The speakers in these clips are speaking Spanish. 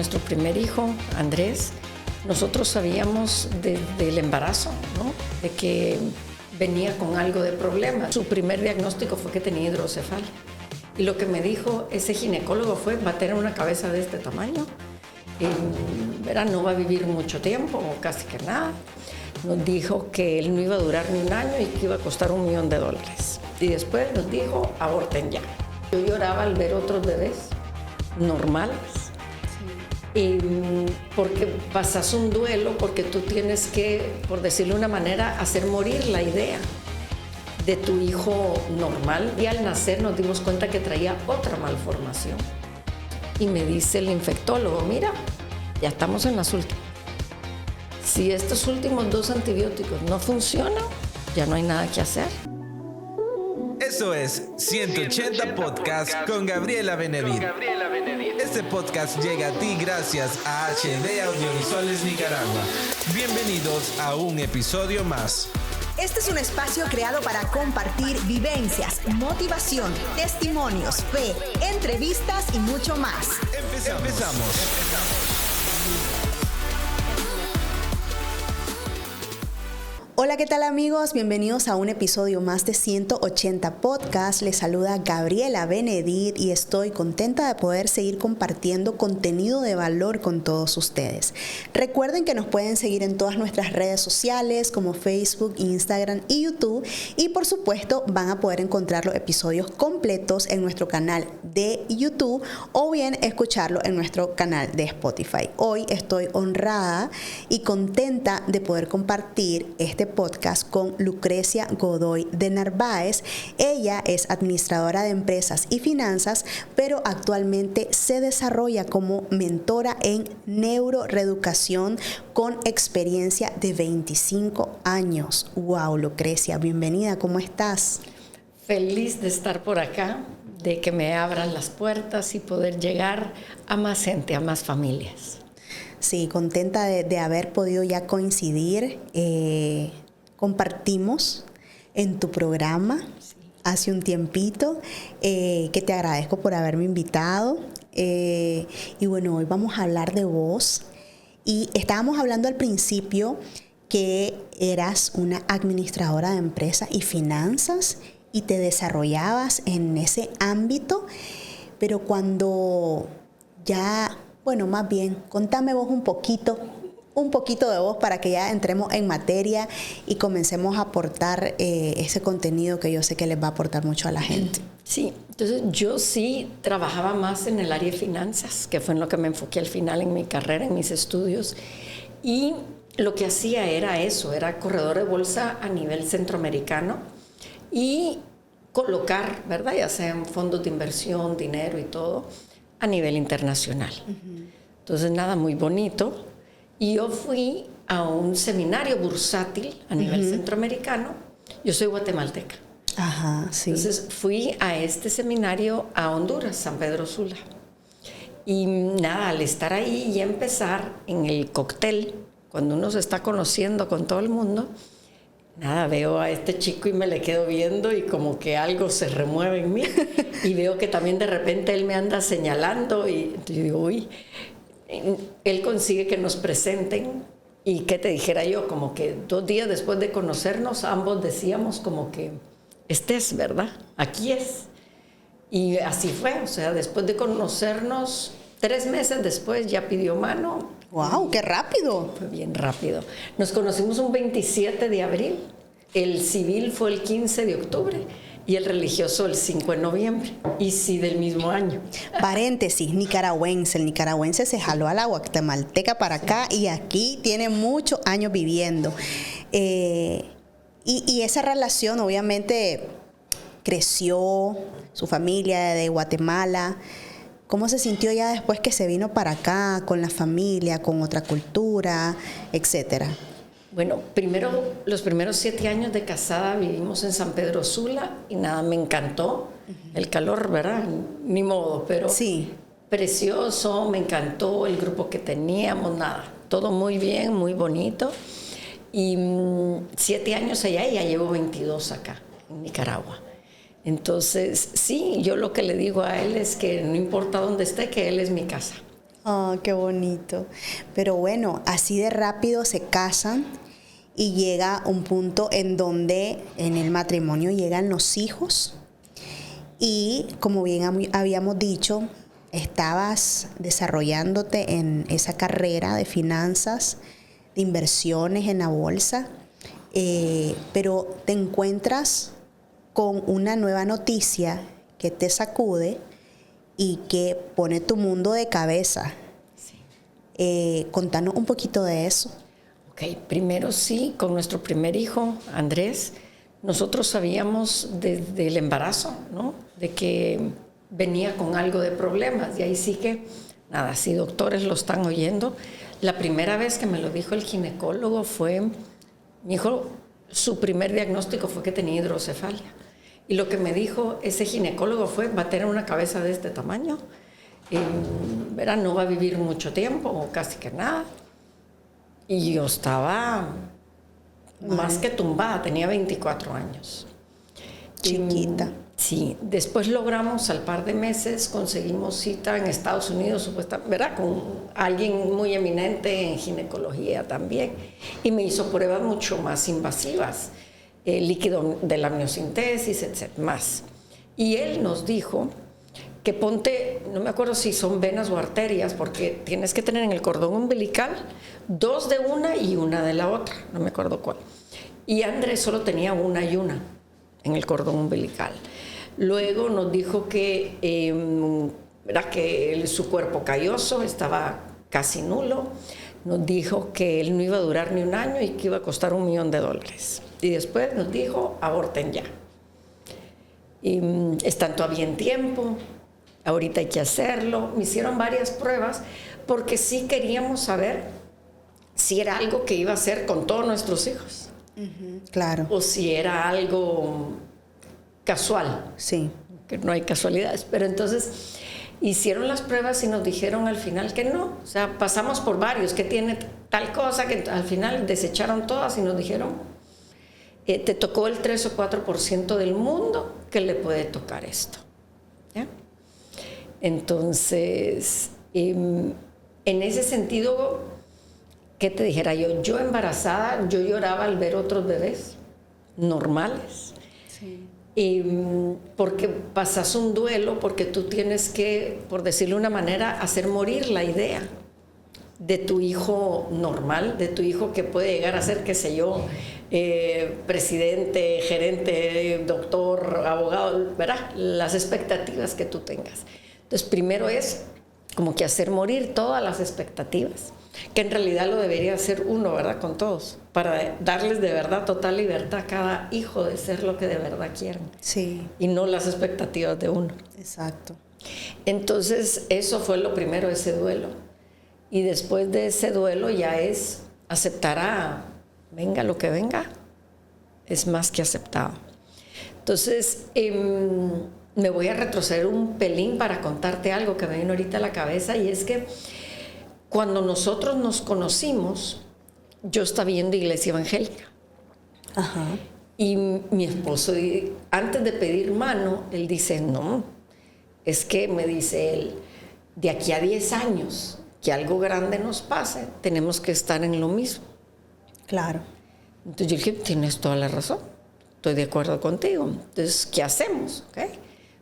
nuestro primer hijo, Andrés, nosotros sabíamos desde el embarazo, ¿no?, de que venía con algo de problema. Su primer diagnóstico fue que tenía hidrocefalia. Y lo que me dijo ese ginecólogo fue: va a tener una cabeza de este tamaño, no va a vivir mucho tiempo, o casi que nada. Nos dijo que él no iba a durar ni un año y que iba a costar $1 millón. Y después nos dijo: aborten ya. Yo lloraba al ver otros bebés normales. Porque pasas un duelo, porque tú tienes que, por decirlo de una manera, hacer morir la idea de tu hijo normal. Y al nacer nos dimos cuenta que traía otra malformación. Y me dice el infectólogo: mira, ya estamos en las últimas. Si estos últimos 2 antibióticos no funcionan, ya no hay nada que hacer. Eso es 180 Podcast con Gabriela Benedit. Este podcast llega a ti gracias a HD Audiovisuales Nicaragua. Bienvenidos a un episodio más. Este es un espacio creado para compartir vivencias, motivación, testimonios, fe, entrevistas y mucho más. Empezamos. Hola, ¿qué tal amigos? Bienvenidos a un episodio más de 180 Podcast. Les saluda Gabriela Benedit y estoy contenta de poder seguir compartiendo contenido de valor con todos ustedes. Recuerden que nos pueden seguir en todas nuestras redes sociales como Facebook, Instagram y YouTube. Y por supuesto van a poder encontrar los episodios completos en nuestro canal de YouTube o bien escucharlo en nuestro canal de Spotify. Hoy estoy honrada y contenta de poder compartir este podcast con Lucrecia Godoy de Narváez. Ella es administradora de empresas y finanzas, pero actualmente se desarrolla como mentora en neuroreeducación con experiencia de 25 años. ¡Wow, Lucrecia! Bienvenida, ¿cómo estás? Feliz de estar por acá, de que me abran las puertas y poder llegar a más gente, a más familias. Sí, contenta de haber podido ya coincidir. Compartimos en tu programa hace un tiempito, que te agradezco por haberme invitado. Y bueno, hoy vamos a hablar de vos. Y estábamos hablando al principio que eras una administradora de empresas y finanzas y te desarrollabas en ese ámbito, pero cuando ya... Bueno, más bien, contame vos un poquito de vos para que ya entremos en materia y comencemos a aportar ese contenido que yo sé que les va a aportar mucho a la gente. Sí, entonces yo sí trabajaba más en el área de finanzas, que fue en lo que me enfoqué al final en mi carrera, en mis estudios. Y lo que hacía era eso, era corredor de bolsa a nivel centroamericano y colocar, ¿verdad?, ya sea en fondos de inversión, dinero y todo, a nivel internacional. Entonces, nada, muy bonito. Y yo fui a un seminario bursátil a nivel centroamericano. Yo soy guatemalteca. Ajá, sí. Entonces, fui a este seminario a Honduras, San Pedro Sula. Y nada, al estar ahí y empezar en el cóctel, cuando uno se está conociendo con todo el mundo, nada, veo a este chico y me le quedo viendo y como que algo se remueve en mí. Y veo que también de repente él me anda señalando y entonces yo digo, uy, él consigue que nos presenten. Y qué te dijera yo, como que 2 días después de conocernos, ambos decíamos como que, este es, ¿verdad? Aquí es. Y así fue, o sea, después de conocernos, 3 meses después ya pidió mano. ¡Wow! ¡Qué rápido! Fue bien rápido. Nos conocimos un 27 de abril, el civil fue el 15 de octubre y el religioso el 5 de noviembre, y sí, del mismo año. Paréntesis, nicaragüense. El nicaragüense se jaló a la guatemalteca para acá y aquí tiene muchos años viviendo. Y esa relación obviamente creció, su familia de Guatemala. ¿Cómo se sintió ya después que se vino para acá, con la familia, con otra cultura, etcétera? Bueno, los primeros 7 años de casada vivimos en San Pedro Sula y nada, me encantó. El calor, ¿verdad? Ni modo, pero sí, precioso, me encantó el grupo que teníamos, nada, todo muy bien, muy bonito. Y 7 años allá y ya llevo 22 acá, en Nicaragua. Entonces, sí, yo lo que le digo a él es que no importa dónde esté, que él es mi casa. Oh, qué bonito. Pero bueno, así de rápido se casan y llega un punto en donde en el matrimonio llegan los hijos. Y como bien habíamos dicho, estabas desarrollándote en esa carrera de finanzas, de inversiones en la bolsa, pero te encuentras con una nueva noticia que te sacude y que pone tu mundo de cabeza. Sí. Contanos un poquito de eso. Ok, primero sí, con nuestro primer hijo, Andrés, nosotros sabíamos desde el embarazo, ¿no?, de que venía con algo de problemas. Y ahí sí que, nada, si doctores lo están oyendo, la primera vez que me lo dijo el ginecólogo fue, mi hijo, su primer diagnóstico fue que tenía hidrocefalia. Y lo que me dijo ese ginecólogo fue, va a tener una cabeza de este tamaño, verá, no va a vivir mucho tiempo, o casi que nada. Y yo estaba más que tumbada, tenía 24 años. Chiquita. Sí, después logramos al par de meses, conseguimos cita en Estados Unidos, supuestamente, ¿verdad?, con alguien muy eminente en ginecología también, y me hizo pruebas mucho más invasivas, líquido de la amniocentesis, etc. más. Y él nos dijo que ponte, no me acuerdo si son venas o arterias, porque tienes que tener en el cordón umbilical 2 de una y 1 de la otra, no me acuerdo cuál. Y Andrés solo tenía 1 y 1 en el cordón umbilical. Luego nos dijo que, su cuerpo calloso estaba casi nulo. Nos dijo que él no iba a durar ni 1 año y que iba a costar $1 millón. Y después nos dijo, aborten ya. Están todavía en tiempo, ahorita hay que hacerlo. Me hicieron varias pruebas porque sí queríamos saber si era algo que iba a hacer con todos nuestros hijos. Claro. O si era algo casual. Sí. Que no hay casualidades. Pero entonces hicieron las pruebas y nos dijeron al final que no. O sea, pasamos por varios, que tiene tal cosa, que al final desecharon todas y nos dijeron, te tocó el 3 o 4% del mundo que le puede tocar esto. ¿Ya? Entonces, en ese sentido, ¿qué te dijera yo? Yo embarazada, yo lloraba al ver otros bebés normales. Sí. Porque pasas un duelo, porque tú tienes que, por decirlo de una manera, hacer morir la idea de tu hijo normal, de tu hijo que puede llegar a ser, qué sé yo, presidente, gerente, doctor, abogado, ¿verdad? Las expectativas que tú tengas. Entonces, primero es como que hacer morir todas las expectativas, que en realidad lo debería hacer uno, ¿verdad?, con todos, para darles de verdad total libertad a cada hijo de ser lo que de verdad quieren. Sí. Y no las expectativas de uno. Exacto. Entonces, eso fue lo primero, ese duelo. Y después de ese duelo ya es aceptar a, venga lo que venga, es más que aceptado. Entonces, me voy a retroceder un pelín para contarte algo que me vino ahorita a la cabeza, y es que cuando nosotros nos conocimos, yo estaba yendo a iglesia evangélica. Ajá. Y mi esposo, antes de pedir mano, él dice, no, es que, me dice él, de aquí a 10 años, que algo grande nos pase, tenemos que estar en lo mismo. Claro. Entonces yo dije, tienes toda la razón, estoy de acuerdo contigo. Entonces, ¿qué hacemos? ¿Okay?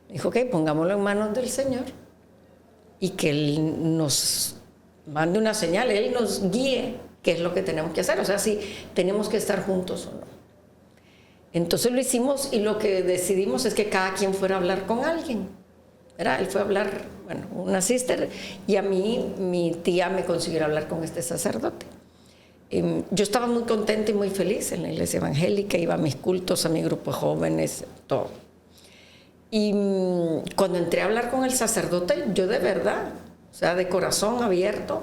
Me dijo, ok, pongámoslo en manos del Señor y que Él nos mande una señal, Él nos guíe qué es lo que tenemos que hacer, o sea, si tenemos que estar juntos o no. Entonces lo hicimos y lo que decidimos es que cada quien fuera a hablar con alguien. ¿Verdad? Él fue a hablar, bueno, una sister, y a mí, mi tía me consiguió hablar con este sacerdote. Yo estaba muy contenta y muy feliz en la iglesia evangélica, iba a mis cultos, a mi grupo de jóvenes, todo. Y cuando entré a hablar con el sacerdote, yo de verdad, o sea, de corazón abierto,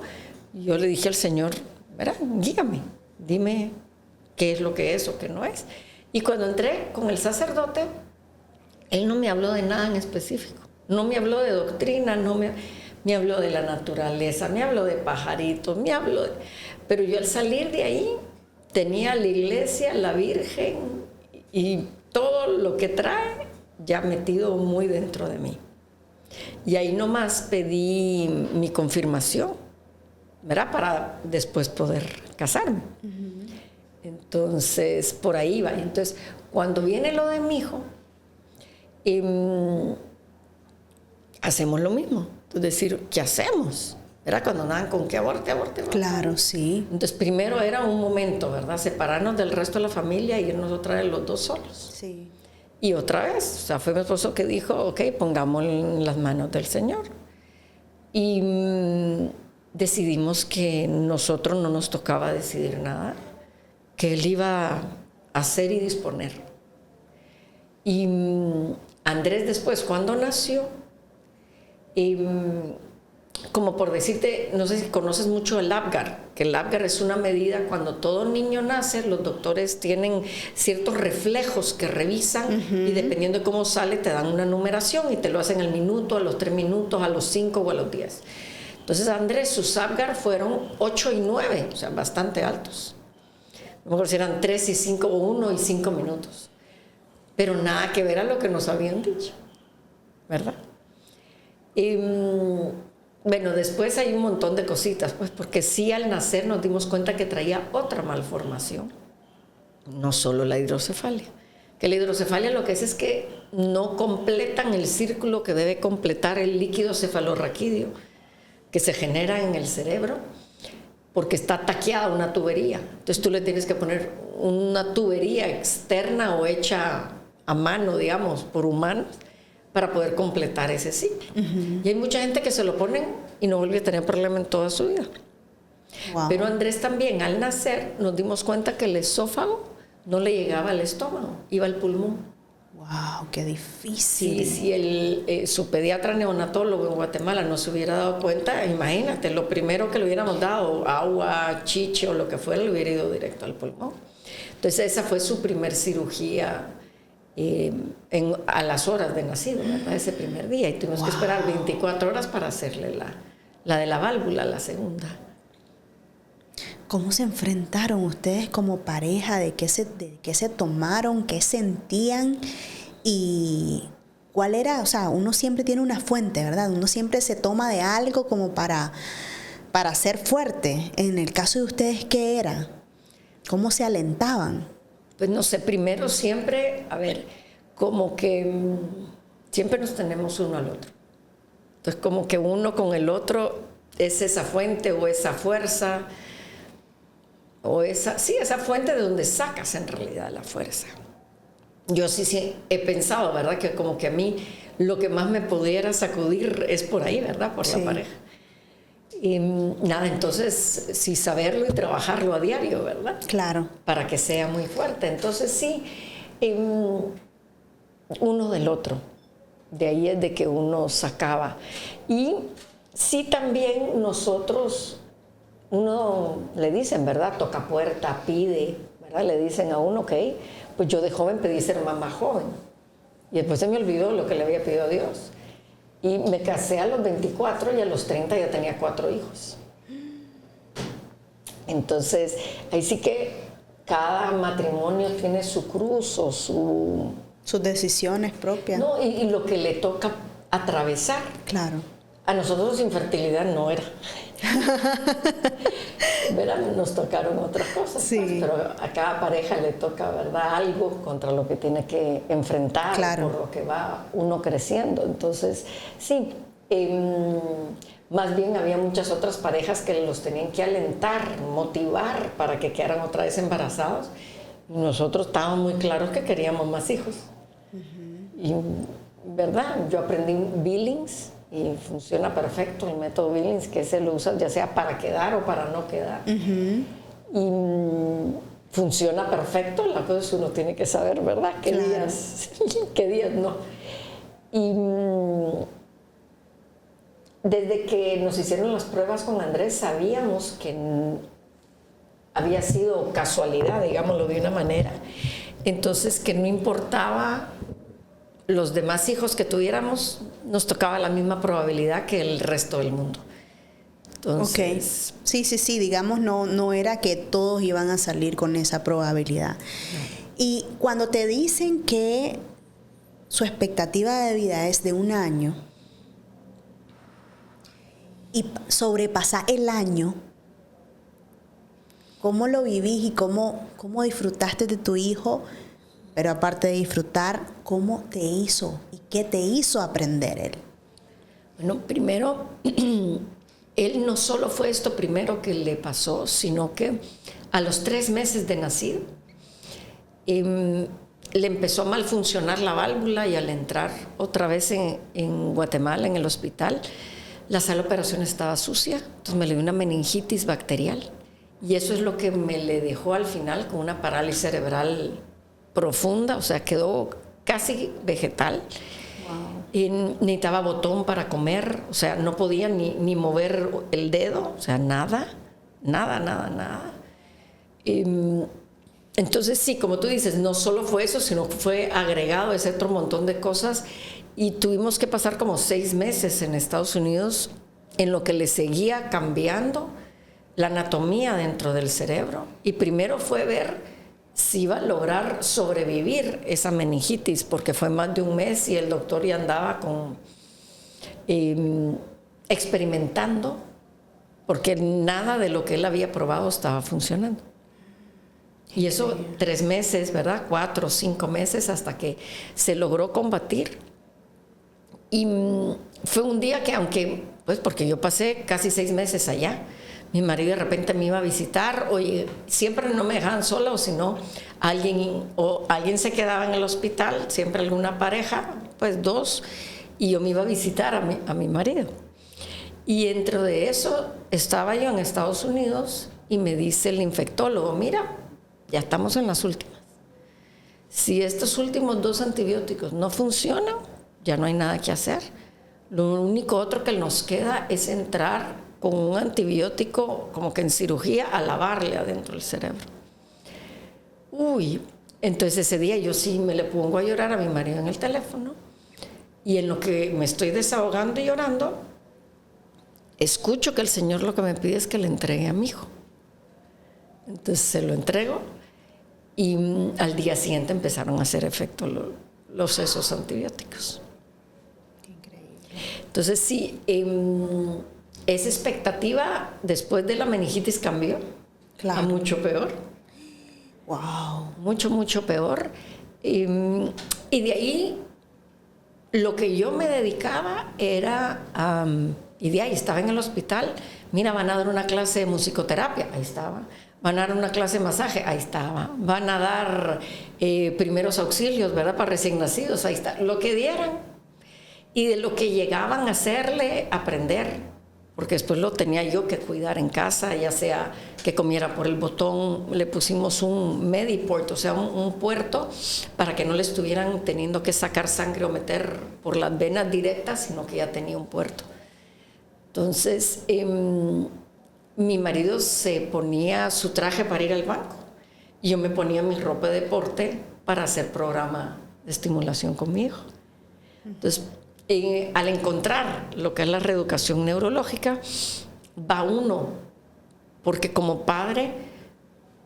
yo le dije al Señor, ¿verdad?, guíame, dime qué es lo que es o qué no es. Y cuando entré con el sacerdote, él no me habló de nada en específico. No me habló de doctrina, me habló de la naturaleza, me habló de pajaritos, pero yo al salir de ahí tenía la iglesia, la Virgen y todo lo que trae ya metido muy dentro de mí. Y ahí nomás pedí mi confirmación, ¿verdad? Para después poder casarme. Entonces, por ahí va. Entonces, cuando viene lo de mi hijo, hacemos lo mismo. Es decir, ¿qué hacemos? Era cuando andaban con que aborte. Claro, sí. Entonces, primero era un momento, ¿verdad? Separarnos del resto de la familia e irnos otra vez los dos solos. Sí. Y otra vez, o sea, fue mi esposo que dijo, ok, pongamos en las manos del Señor. Y decidimos que nosotros no nos tocaba decidir nada, que Él iba a hacer y disponer. Y Andrés después, cuando nació, como por decirte, no sé si conoces mucho el APGAR, que el APGAR es una medida cuando todo niño nace, los doctores tienen ciertos reflejos que revisan y dependiendo de cómo sale te dan una numeración y te lo hacen al minuto, a los 3 minutos, a los 5 o a los 10. Entonces Andrés, sus APGAR fueron 8 y 9, o sea, bastante altos. A lo mejor si eran 3 y 5 o 1 y 5 minutos. Pero nada que ver a lo que nos habían dicho, ¿verdad? Bueno, después hay un montón de cositas, pues, porque sí al nacer nos dimos cuenta que traía otra malformación, no solo la hidrocefalia. Que la hidrocefalia lo que es que no completan el círculo que debe completar el líquido cefalorraquídeo que se genera en el cerebro, porque está taqueada una tubería. Entonces tú le tienes que poner una tubería externa o hecha a mano, digamos, por humanos, para poder completar ese ciclo. Y hay mucha gente que se lo ponen y no vuelve a tener problema en toda su vida. Wow. Pero Andrés también, al nacer, nos dimos cuenta que el esófago no le llegaba al estómago, iba al pulmón. ¡Wow! ¡Qué difícil! Si su pediatra neonatólogo en Guatemala no se hubiera dado cuenta, imagínate, lo primero que le hubiéramos dado, agua, chiche o lo que fuera, le hubiera ido directo al pulmón. Entonces esa fue su primer cirugía a las horas de nacido, ¿verdad? Ese primer día, y tuvimos que esperar 24 horas para hacerle la de la válvula, la segunda. ¿Cómo se enfrentaron ustedes como pareja? ¿De qué se tomaron? ¿Qué sentían? ¿Y cuál era? O sea, uno siempre tiene una fuente, ¿verdad? Uno siempre se toma de algo como para ser fuerte. En el caso de ustedes, ¿qué era? ¿Cómo se alentaban? Pues no sé, primero siempre, como que siempre nos tenemos uno al otro. Entonces como que uno con el otro es esa fuente o esa fuerza, o esa fuente de donde sacas en realidad la fuerza. Yo sí he pensado, ¿verdad? Que como que a mí lo que más me pudiera sacudir es por ahí, ¿verdad? Por la pareja. Y nada, entonces sí saberlo y trabajarlo a diario, ¿verdad? Claro. Para que sea muy fuerte. Entonces sí, uno del otro. De ahí es de que uno sacaba. Y sí también nosotros, uno le dicen, ¿verdad? Toca puerta, pide, ¿verdad? Le dicen a uno, ok, pues yo de joven pedí ser mamá joven. Y después se me olvidó lo que le había pedido a Dios. Y me casé a los 24 y a los 30 ya tenía 4 hijos. Entonces, ahí sí que cada matrimonio tiene su cruz o sus decisiones propias. No, y lo que le toca atravesar. Claro. A nosotros infertilidad no era. ¿Verdad? Nos tocaron otras cosas, sí. Pues, pero a cada pareja le toca, ¿verdad? Algo contra lo que tiene que enfrentar, claro. Por lo que va uno creciendo. Entonces, sí, más bien había muchas otras parejas que los tenían que alentar, motivar para que quedaran otra vez embarazados. Y nosotros estábamos muy claros que queríamos más hijos. Y, ¿verdad? Yo aprendí Billings y funciona perfecto el método Billings, que se lo usa ya sea para quedar o para no quedar. Y funciona perfecto, la cosa es que uno tiene que saber, ¿verdad? ¿Qué días no? Y desde que nos hicieron las pruebas con Andrés sabíamos que había sido casualidad, digámoslo de una manera. Entonces que no importaba los demás hijos que tuviéramos, nos tocaba la misma probabilidad que el resto del mundo. Entonces, sí, digamos, no era que todos iban a salir con esa probabilidad. No. Y cuando te dicen que su expectativa de vida es de 1 año, y sobrepasar el año, ¿cómo lo vivís y cómo disfrutaste de tu hijo? Pero aparte de disfrutar, ¿cómo te hizo y qué te hizo aprender él? Bueno, primero, él no solo fue esto primero que le pasó, sino que a los 3 meses de nacido, le empezó a mal funcionar la válvula y al entrar otra vez en Guatemala, en el hospital, la sala de operaciones estaba sucia, entonces me le dio una meningitis bacterial y eso es lo que me le dejó al final con una parálisis cerebral profunda, o sea, quedó casi vegetal. Wow. Y necesitaba botón para comer, o sea, no podía ni mover el dedo, o sea, nada. Entonces sí, como tú dices, no solo fue eso, sino que fue agregado ese otro montón de cosas y tuvimos que pasar como 6 meses en Estados Unidos en lo que le seguía cambiando la anatomía dentro del cerebro. Y primero fue ver si iba a lograr sobrevivir esa meningitis, porque fue más de 1 mes y el doctor ya andaba experimentando, porque nada de lo que él había probado estaba funcionando. Y eso 3 meses, ¿verdad? 4 o 5 meses hasta que se logró combatir. Y fue un día que aunque, pues porque yo pasé casi 6 meses allá, mi marido de repente me iba a visitar, oye, siempre no me dejaban sola, o si no, alguien se quedaba en el hospital, siempre alguna pareja, pues 2, y yo me iba a visitar a mi marido. Y dentro de eso estaba yo en Estados Unidos y me dice el infectólogo, mira, ya estamos en las últimas. Si estos últimos 2 antibióticos no funcionan, ya no hay nada que hacer. Lo único otro que nos queda es entrar con un antibiótico como que en cirugía a lavarle adentro del cerebro. Entonces ese día yo sí me le pongo a llorar a mi marido en el teléfono y en lo que me estoy desahogando y llorando, escucho que el Señor lo que me pide es que le entregue a mi hijo. Entonces se lo entrego y al día siguiente empezaron a hacer efecto esos antibióticos. Qué increíble. Entonces sí, esa expectativa después de la meningitis cambió. Claro. A mucho peor. Wow. Mucho peor. Y de ahí lo que yo me dedicaba era, y de ahí estaba en el hospital, mira, van a dar una clase de musicoterapia, ahí estaba. Van a dar una clase de masaje, ahí estaba. Van a dar primeros auxilios, ¿verdad? Para recién nacidos, ahí está. Lo que dieran. Y de lo que llegaban a hacerle, aprender. Porque después lo tenía yo que cuidar en casa, ya sea que comiera por el botón. Le pusimos un Mediport, o sea, un puerto, para que no le estuvieran teniendo que sacar sangre o meter por las venas directas, sino que ya tenía un puerto. Entonces, mi marido se ponía su traje para ir al banco y yo me ponía mi ropa de deporte para hacer programa de estimulación con mi hijo. Entonces, al encontrar lo que es la reeducación neurológica, va uno, porque como padre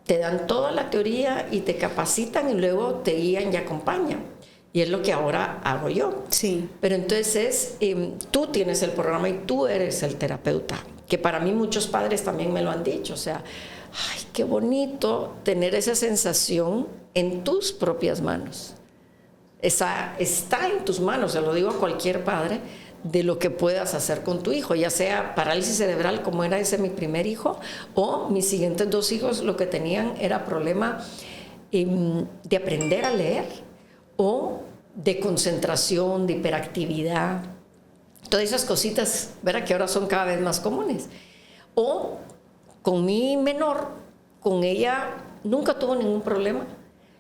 te dan toda la teoría y te capacitan y luego te guían y acompañan. Y es lo que ahora hago yo. Sí. Pero entonces tú tienes el programa y tú eres el terapeuta. Que para mí muchos padres también me lo han dicho. O sea, ay, qué bonito tener esa sensación en tus propias manos. Está en tus manos, se lo digo a cualquier padre, de lo que puedas hacer con tu hijo, ya sea parálisis cerebral como era ese mi primer hijo, o mis siguientes 2 hijos lo que tenían era problema de aprender a leer o de concentración, de hiperactividad, todas esas cositas, ¿verdad? Que ahora son cada vez más comunes. O con mi menor, con ella nunca tuvo ningún problema.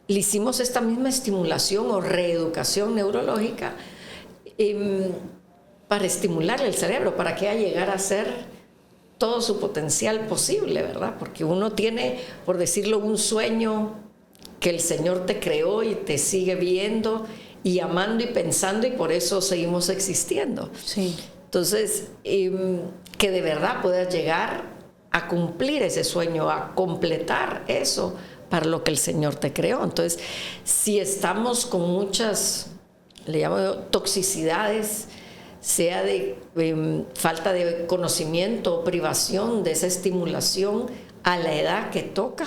Le hicimos esta misma estimulación o reeducación neurológica para estimular el cerebro, para que ella llegara a ser todo su potencial posible, ¿verdad? Porque uno tiene, por decirlo, un sueño que el Señor te creó y te sigue viendo y amando y pensando, y por eso seguimos existiendo. Sí. Entonces, que de verdad puedas llegar a cumplir ese sueño, a completar eso para lo que el Señor te creó. Entonces, si estamos con muchas, le llamo yo, toxicidades, sea de falta de conocimiento o privación de esa estimulación a la edad que toca.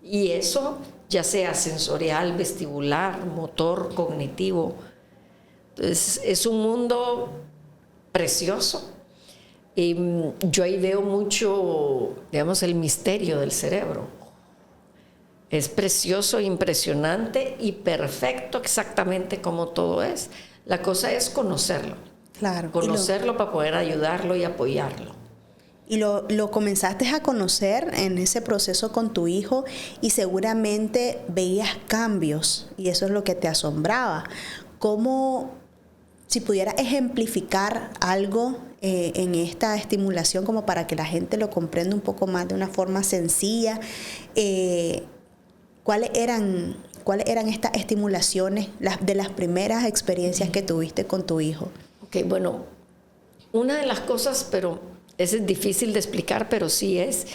Y eso ya sea sensorial, vestibular, motor, cognitivo. Entonces, es un mundo precioso. Yo ahí veo mucho, digamos, el misterio del cerebro. Es precioso, impresionante y perfecto exactamente como todo es. La cosa es conocerlo. Claro. Conocerlo para poder ayudarlo y apoyarlo. Y lo comenzaste a conocer en ese proceso con tu hijo y seguramente veías cambios y eso es lo que te asombraba. ¿Cómo, si pudieras ejemplificar algo en esta estimulación como para que la gente lo comprenda un poco más de una forma sencilla, ¿cuáles eran estas estimulaciones de las primeras experiencias que tuviste con tu hijo? Ok, bueno, una de las cosas, pero es difícil de explicar, pero sí es,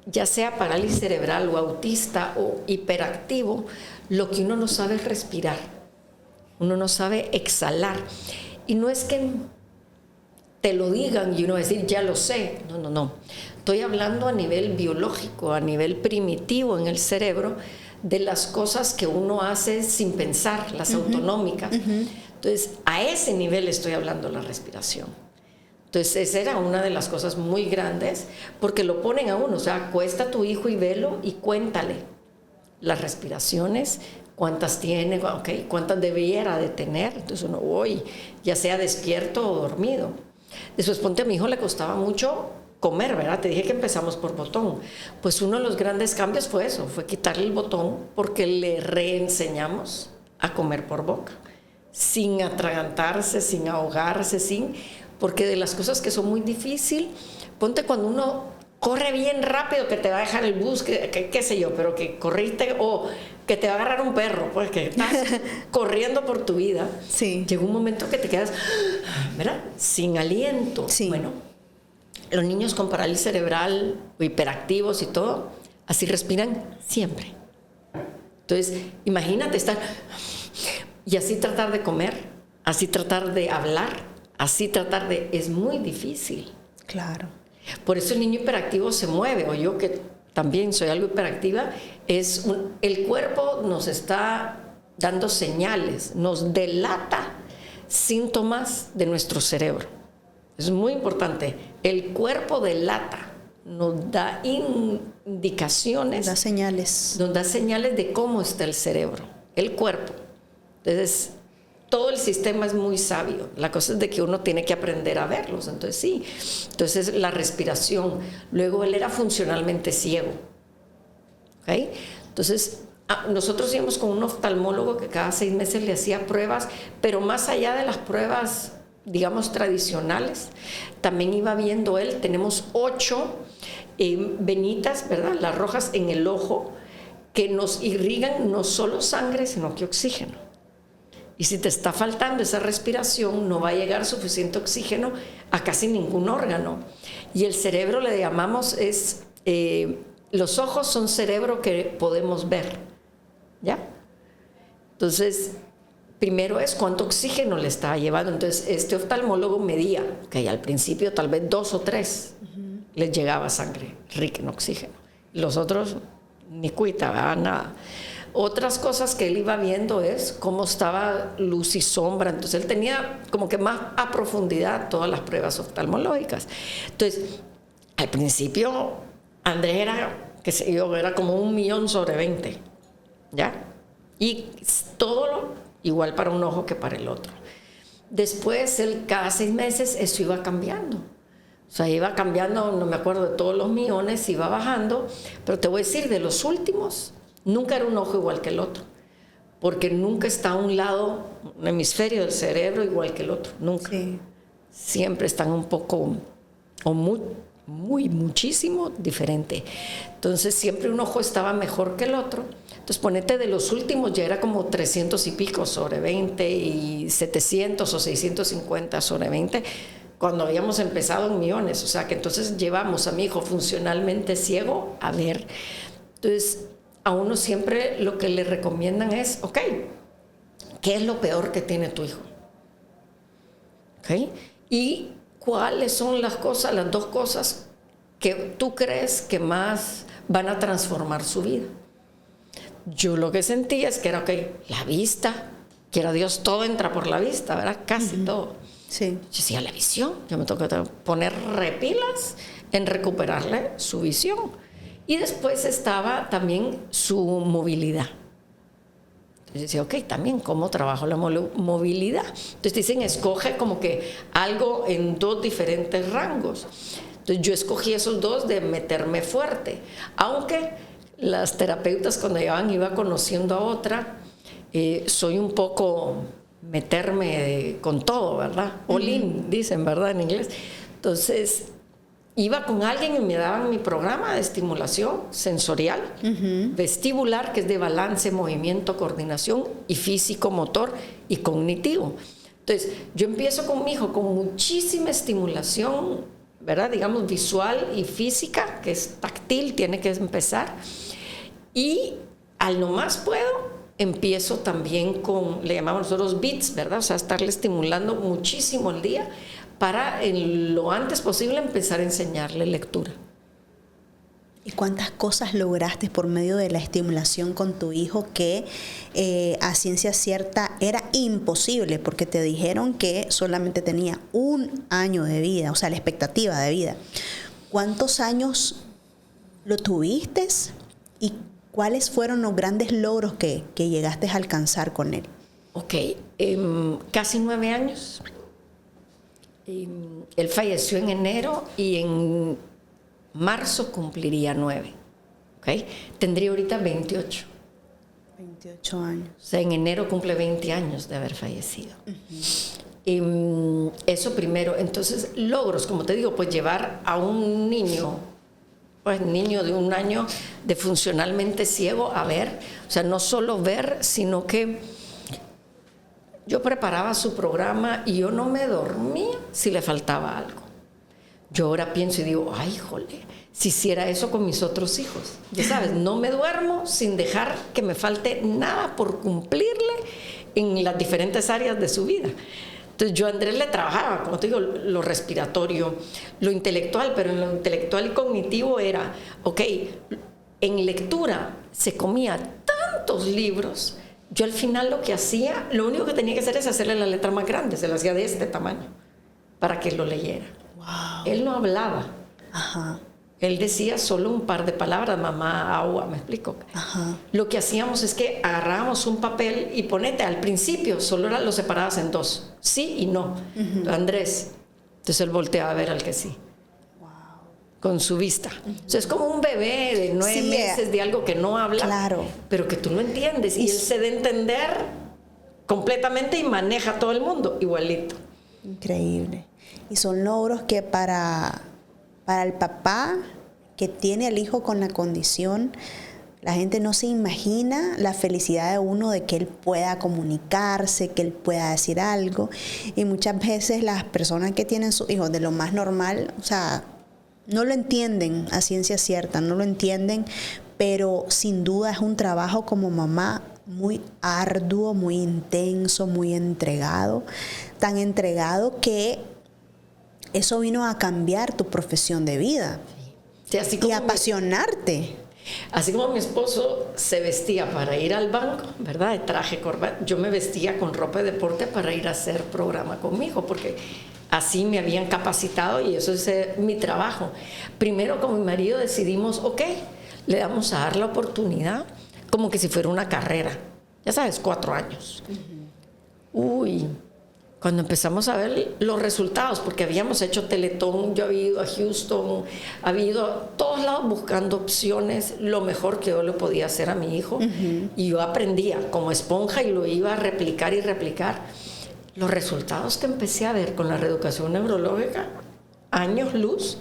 ya sea parálisis cerebral o autista o hiperactivo, lo que uno no sabe es respirar, uno no sabe exhalar. Y no es que te lo digan y uno va a decir, ya lo sé, no. Estoy hablando a nivel biológico, a nivel primitivo en el cerebro, de las cosas que uno hace sin pensar, las autonómicas. Entonces, a ese nivel estoy hablando de la respiración. Entonces, esa era una de las cosas muy grandes, porque lo ponen a uno, o sea, acuesta a tu hijo y velo y cuéntale las respiraciones, cuántas tiene, okay, cuántas debiera de tener. Entonces uno, ya sea despierto o dormido. Después, ponte, a mi hijo le costaba mucho comer, ¿verdad? Te dije que empezamos por botón. Pues uno de los grandes cambios fue eso, fue quitarle el botón, porque le reenseñamos a comer por boca, sin atragantarse, sin ahogarse, porque de las cosas que son muy difíciles, ponte cuando uno corre bien rápido, que te va a dejar el bus, qué sé yo, pero que corriste, o que te va a agarrar un perro, pues que estás corriendo por tu vida. Sí. Llega un momento que te quedas, ¿verdad? Sin aliento. Sí. Bueno, los niños con parálisis cerebral, hiperactivos y todo, así respiran siempre. Entonces, imagínate estar, y así tratar de comer, así tratar de hablar, es muy difícil. Claro. Por eso el niño hiperactivo se mueve, o yo que también soy algo hiperactiva, el cuerpo nos está dando señales, nos delata síntomas de nuestro cerebro. Es muy importante. El cuerpo delata, nos da indicaciones. Nos da señales de cómo está el cerebro, el cuerpo. Entonces, todo el sistema es muy sabio. La cosa es de que uno tiene que aprender a verlos. Entonces, sí. Entonces, la respiración. Luego, él era funcionalmente ciego. ¿Okay? Entonces, nosotros íbamos con un oftalmólogo que cada 6 meses le hacía pruebas, pero más allá de las pruebas, digamos, tradicionales, también iba viendo él. Tenemos 8 venitas, ¿verdad? Las rojas en el ojo, que nos irrigan no solo sangre, sino que oxígeno. Y si te está faltando esa respiración, no va a llegar suficiente oxígeno a casi ningún órgano. Y el cerebro, le llamamos, los ojos son cerebro que podemos ver, ¿ya? Entonces, primero es cuánto oxígeno le estaba llevando. Entonces, este oftalmólogo medía, que al principio tal vez 2 o 3 les llegaba sangre rica en oxígeno. Los otros, ni cuita, ¿verdad? Nada. Otras cosas que él iba viendo es cómo estaba luz y sombra. Entonces él tenía como que más a profundidad todas las pruebas oftalmológicas. Entonces, al principio, Andrés era como 1.000.000/20, ¿ya? Y todo igual para un ojo que para el otro. Después, él cada 6 meses, eso iba cambiando. O sea, iba cambiando, no me acuerdo de todos los millones, iba bajando. Pero te voy a decir, de los últimos, nunca era un ojo igual que el otro, porque nunca está a un lado, un hemisferio del cerebro igual que el otro, nunca. Sí. Siempre están un poco, o muchísimo diferente. Entonces siempre un ojo estaba mejor que el otro. Entonces ponete, de los últimos ya era como 300 y pico sobre 20 y 700 o 650 sobre 20, cuando habíamos empezado en millones. O sea que entonces llevamos a mi hijo funcionalmente ciego a ver. Entonces, a uno siempre lo que le recomiendan es, ok, ¿qué es lo peor que tiene tu hijo? ¿Okay? ¿Y cuáles son las dos cosas que tú crees que más van a transformar su vida? Yo lo que sentía es que era, la vista, quiera Dios, todo entra por la vista, ¿verdad? Casi todo. Sí. Yo decía, la visión, yo me tengo que poner repilas en recuperarle su visión. Y después estaba también su movilidad. Entonces decía, también cómo trabajo la movilidad. Entonces dicen, escoge como que algo en 2 diferentes rangos. Entonces yo escogí esos 2 de meterme fuerte. Aunque las terapeutas cuando iba conociendo a otra, soy un poco meterme con todo, ¿verdad? All in, dicen, ¿verdad? En inglés. Entonces iba con alguien y me daban mi programa de estimulación sensorial, vestibular, que es de balance, movimiento, coordinación, y físico, motor y cognitivo. Entonces, yo empiezo con mi hijo con muchísima estimulación, ¿verdad? Digamos, visual y física, que es táctil, tiene que empezar. Y al no más puedo, empiezo también con, le llamamos nosotros beats, ¿verdad? O sea, estarle estimulando muchísimo al día, para en lo antes posible empezar a enseñarle lectura. ¿Y cuántas cosas lograste por medio de la estimulación con tu hijo que a ciencia cierta era imposible? Porque te dijeron que solamente tenía 1 año de vida, o sea, la expectativa de vida. ¿Cuántos años lo tuviste y cuáles fueron los grandes logros que llegaste a alcanzar con él? Casi 9 años. Él falleció en enero y en marzo cumpliría 9. Tendría ahorita 28. 28 años. O sea, en enero cumple 20 años de haber fallecido. Eso primero. Entonces, logros, como te digo, pues llevar a un niño de 1 año de funcionalmente ciego a ver. O sea, no solo ver, sino que yo preparaba su programa y yo no me dormía si le faltaba algo. Yo ahora pienso y digo, ay, jole, si hiciera eso con mis otros hijos. Ya sabes, no me duermo sin dejar que me falte nada por cumplirle en las diferentes áreas de su vida. Entonces yo a Andrés le trabajaba, como te digo, lo respiratorio, lo intelectual, pero en lo intelectual y cognitivo era, en lectura se comía tantos libros. Yo al final lo que hacía, lo único que tenía que hacer es hacerle la letra más grande, se la hacía de este tamaño, para que lo leyera. Wow. Él no hablaba. Ajá. Él decía solo un par de palabras, mamá, agua, ¿me explico? Ajá. Lo que hacíamos es que agarrábamos un papel y al principio solo lo separabas en 2, sí y no. Andrés, entonces él volteaba a ver al que sí. Con su vista. O sea, es como un bebé de 9 meses de algo que no habla, claro, pero que tú lo entiendes y él se da a entender completamente y maneja a todo el mundo igualito. Increíble. Y son logros que para el papá que tiene al hijo con la condición, la gente no se imagina la felicidad de uno de que él pueda comunicarse, que él pueda decir algo. Y muchas veces las personas que tienen sus hijos de lo más normal, o sea, no lo entienden a ciencia cierta, no lo entienden, pero sin duda es un trabajo como mamá muy arduo, muy intenso, muy entregado, tan entregado que eso vino a cambiar tu profesión de vida. Sí, así como y apasionarte. Así como mi esposo se vestía para ir al banco, ¿verdad? De traje, corbata, yo me vestía con ropa de deporte para ir a hacer programa con mi hijo, porque así me habían capacitado y eso es mi trabajo. Primero con mi marido decidimos, le vamos a dar la oportunidad como que si fuera una carrera. Ya sabes, 4 años. Cuando empezamos a ver los resultados, porque habíamos hecho Teletón, yo había ido a Houston, había ido a todos lados buscando opciones, lo mejor que yo le podía hacer a mi hijo. Y yo aprendía como esponja y lo iba a replicar y replicar. Los resultados que empecé a ver con la reeducación neurológica, años luz,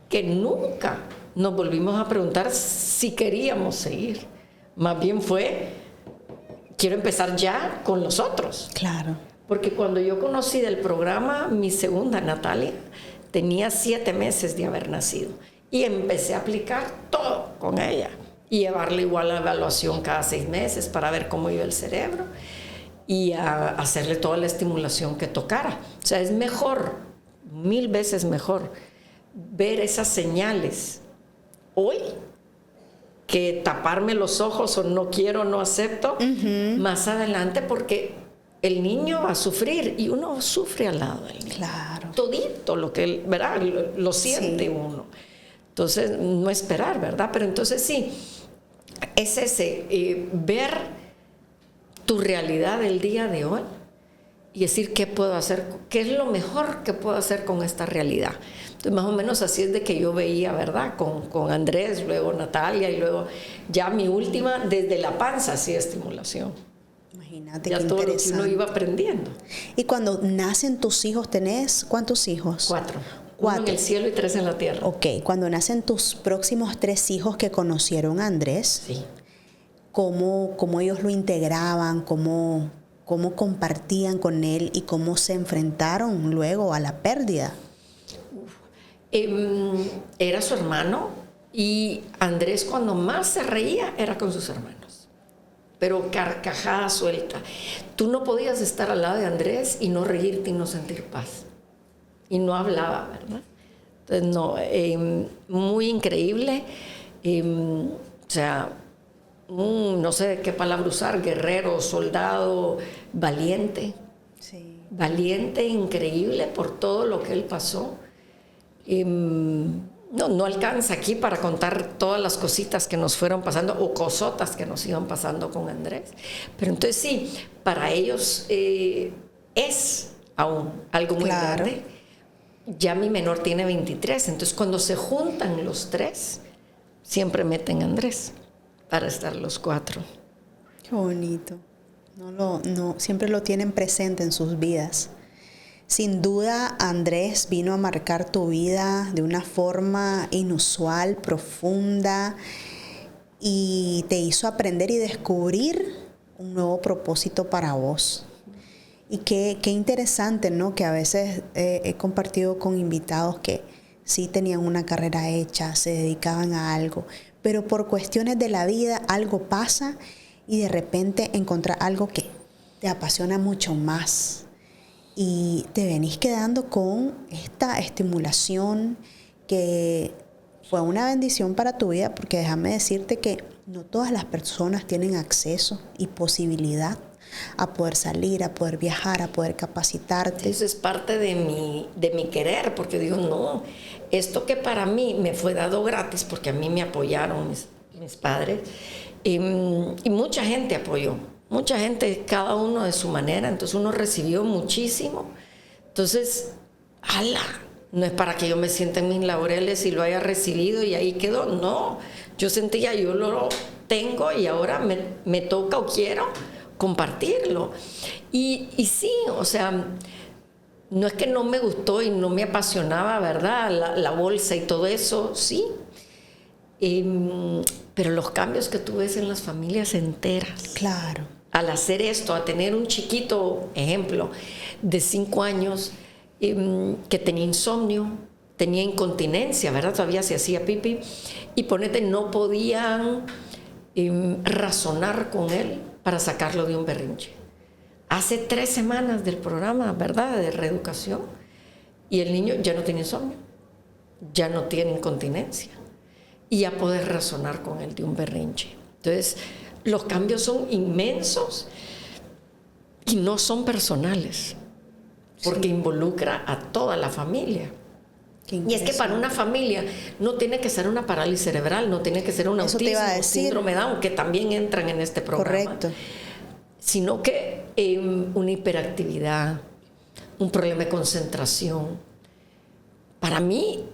que nunca nos volvimos a preguntar si queríamos seguir. Más bien fue, quiero empezar ya con los otros. Claro. Porque cuando yo conocí del programa, mi segunda, Natalia, tenía 7 meses de haber nacido. Y empecé a aplicar todo con ella. Y llevarle igual la evaluación cada 6 meses para ver cómo iba el cerebro. y a hacerle toda la estimulación que tocara. O sea, es mejor, 1000 veces mejor, ver esas señales hoy que taparme los ojos o no quiero, no acepto, más adelante, porque el niño va a sufrir y uno sufre al lado del niño. Claro. Todito lo que él, ¿verdad? Lo siente uno. Entonces, no esperar, ¿verdad? Pero entonces sí, es ese, ver tu realidad del día de hoy y decir qué puedo hacer, qué es lo mejor que puedo hacer con esta realidad. Entonces, más o menos así es de que yo veía, ¿verdad? Con Andrés, luego Natalia y luego ya mi última, desde la panza hacía estimulación. Imagínate ya qué todo interesante. lo que uno iba aprendiendo. Y cuando nacen tus hijos, ¿tenés cuántos hijos? 4. 4. 1 en el cielo y 3 en la tierra. Ok, cuando nacen tus próximos 3 hijos que conocieron a Andrés, Sí. ¿cómo ellos lo integraban? ¿Cómo compartían con él y cómo se enfrentaron luego a la pérdida? Era su hermano y Andrés cuando más se reía era con sus hermanos, pero carcajada suelta. Tú no podías estar al lado de Andrés y no reírte y no sentir paz. Y no hablaba, ¿verdad? Entonces, no, muy increíble. O sea, no sé qué palabra usar, guerrero, soldado, valiente. Sí. Valiente, increíble por todo lo que él pasó. No alcanza aquí para contar todas las cositas que nos fueron pasando o cosotas que nos iban pasando con Andrés. Pero entonces sí, para ellos es aún algo muy grande. Ya mi menor tiene 23, entonces cuando se juntan los 3, siempre meten a Andrés para estar los 4. Qué bonito. Siempre lo tienen presente en sus vidas. Sin duda, Andrés vino a marcar tu vida de una forma inusual, profunda, y te hizo aprender y descubrir un nuevo propósito para vos. Y qué interesante, ¿no? Que a veces he compartido con invitados que sí tenían una carrera hecha, se dedicaban a algo, pero por cuestiones de la vida algo pasa y de repente encontrar algo que te apasiona mucho más. Y te venís quedando con esta estimulación que fue una bendición para tu vida, porque déjame decirte que no todas las personas tienen acceso y posibilidad a poder salir, a poder viajar, a poder capacitarte. Eso es parte de mi querer, porque digo, no, esto que para mí me fue dado gratis, porque a mí me apoyaron mis padres, y mucha gente apoyó. Mucha gente, cada uno de su manera, entonces uno recibió muchísimo. Entonces, no es para que yo me sienta en mis laureles y lo haya recibido y ahí quedó, no. Yo sentía, yo lo tengo y ahora me toca o quiero compartirlo. Y sí, o sea, no es que no me gustó y no me apasionaba, ¿verdad? La bolsa y todo eso, sí. Pero los cambios que tú ves en las familias enteras. Claro. Al hacer esto, a tener un chiquito, ejemplo, de 5 años que tenía insomnio, tenía incontinencia, ¿verdad? Todavía se hacía pipí y no podían razonar con él para sacarlo de un berrinche. Hace 3 semanas del programa, ¿verdad?, de reeducación, y el niño ya no tiene insomnio, ya no tiene incontinencia y ya poder razonar con él de un berrinche. Entonces, los cambios son inmensos y no son personales, porque involucra a toda la familia. Y es que para una familia no tiene que ser una parálisis cerebral, no tiene que ser un autismo, síndrome Down, que también entran en este programa. Correcto. Sino que una hiperactividad, un problema de concentración. Para mí,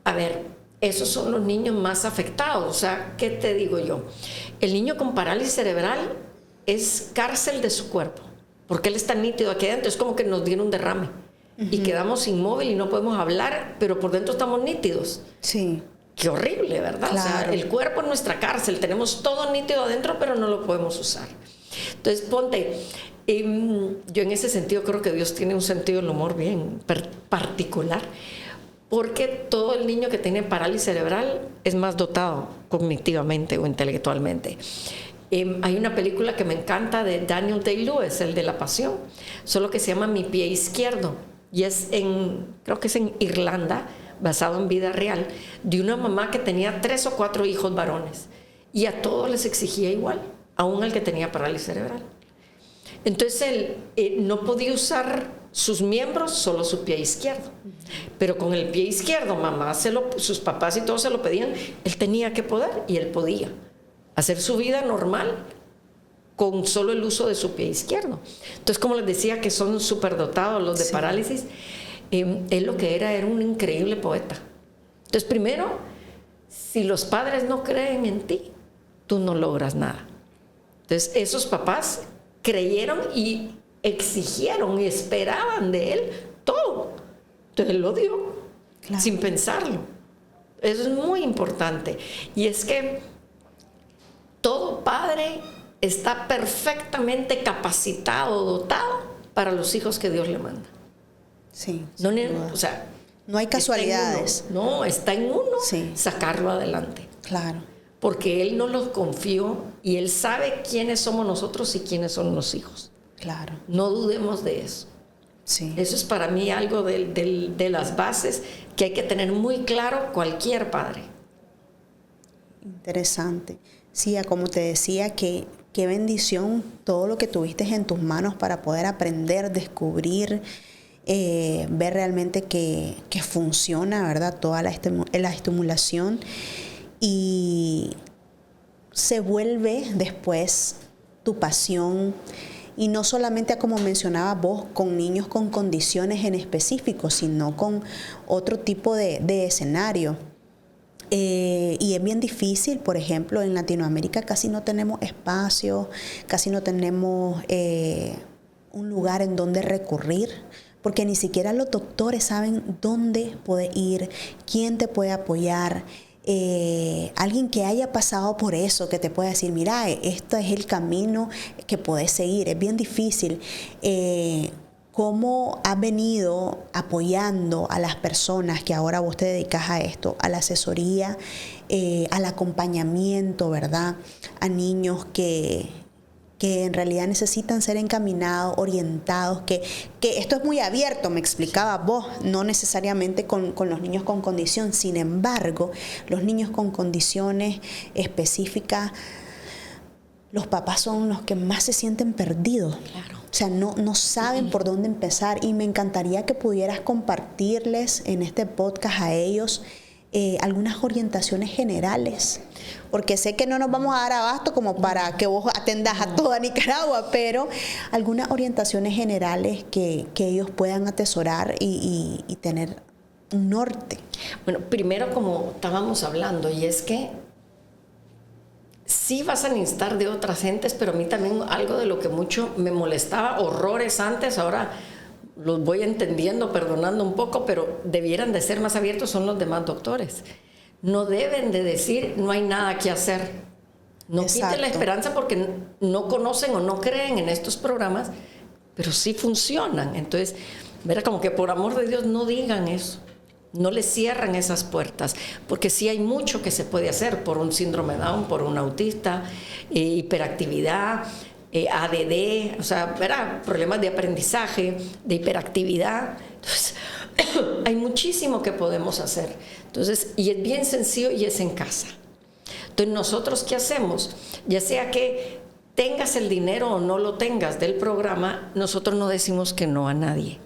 a ver, esos son los niños más afectados. O sea, ¿qué te digo yo? El niño con parálisis cerebral es cárcel de su cuerpo, porque él está nítido aquí adentro. Es como que nos dieron un derrame y quedamos inmóviles y no podemos hablar, pero por dentro estamos nítidos. Sí. Qué horrible, ¿verdad? Claro. O sea, el cuerpo es nuestra cárcel, tenemos todo nítido adentro, pero no lo podemos usar. Entonces, ponte, yo en ese sentido creo que Dios tiene un sentido del humor bien particular, porque todo el niño que tiene parálisis cerebral es más dotado cognitivamente o intelectualmente. Hay una película que me encanta de Daniel Day-Lewis, el de La Pasión, solo que se llama Mi pie izquierdo, y creo que es en Irlanda, basado en vida real, de una mamá que tenía 3 o 4 hijos varones, y a todos les exigía igual, aún al que tenía parálisis cerebral. Entonces él no podía usar sus miembros, solo su pie izquierdo. Pero con el pie izquierdo, sus papás y todos se lo pedían, él tenía que poder, y él podía hacer su vida normal con solo el uso de su pie izquierdo. Entonces, como les decía, que son superdotados los de parálisis, él lo que era un increíble poeta. Entonces, primero, si los padres no creen en ti, tú no logras nada. Entonces, esos papás creyeron y exigieron y esperaban de él todo. Entonces él lo dio, claro, sin pensarlo. Eso es muy importante. Y es que todo padre está perfectamente capacitado, dotado para los hijos que Dios le manda. Sí. No hay casualidades. Está en uno sacarlo adelante. Claro. Porque Él nos los confió y Él sabe quiénes somos nosotros y quiénes son los hijos. Claro. No dudemos de eso. Sí. Eso es para mí algo de las bases que hay que tener muy claro cualquier padre. Interesante. Sí, como te decía, qué bendición todo lo que tuviste en tus manos para poder aprender, descubrir, ver realmente que funciona, ¿verdad? Toda la estimulación. Y se vuelve después tu pasión, y no solamente, como mencionaba vos, con niños con condiciones en específico, sino con otro tipo de escenario. Y es bien difícil, por ejemplo, en Latinoamérica casi no tenemos espacio, casi no tenemos un lugar en donde recurrir, porque ni siquiera los doctores saben dónde puedes ir, quién te puede apoyar. Alguien que haya pasado por eso, que te pueda decir, mira, esto es el camino que puedes seguir. Es bien difícil. ¿Cómo has venido apoyando a las personas que ahora vos te dedicas a esto, a la asesoría, al acompañamiento, ¿verdad? A niños que en realidad necesitan ser encaminados, orientados, que esto es muy abierto, me explicaba vos, no necesariamente con los niños con condición. Sin embargo, los niños con condiciones específicas, los papás son los que más se sienten perdidos. Claro. O sea, no saben por dónde empezar, y me encantaría que pudieras compartirles en este podcast a ellos algunas orientaciones generales, porque sé que no nos vamos a dar abasto como para que vos atendas a toda Nicaragua, pero algunas orientaciones generales que ellos puedan atesorar y tener un norte. Bueno, primero, como estábamos hablando, y es que sí vas a necesitar de otras gentes, pero a mí también algo de lo que mucho me molestaba, horrores antes, ahora los voy entendiendo, perdonando un poco, pero debieran de ser más abiertos, son los demás doctores. No deben de decir, no hay nada que hacer. No quiten la esperanza porque no conocen o no creen en estos programas, pero sí funcionan. Entonces, verá, como que por amor de Dios no digan eso. No le cierran esas puertas, porque sí hay mucho que se puede hacer por un síndrome Down, por un autista, hiperactividad, ADD, o sea, ¿verdad? Problemas de aprendizaje, de hiperactividad. Entonces, hay muchísimo que podemos hacer. Entonces, y es bien sencillo y es en casa. Entonces, nosotros, ¿qué hacemos? Ya sea que tengas el dinero o no lo tengas del programa, nosotros no decimos que no a nadie.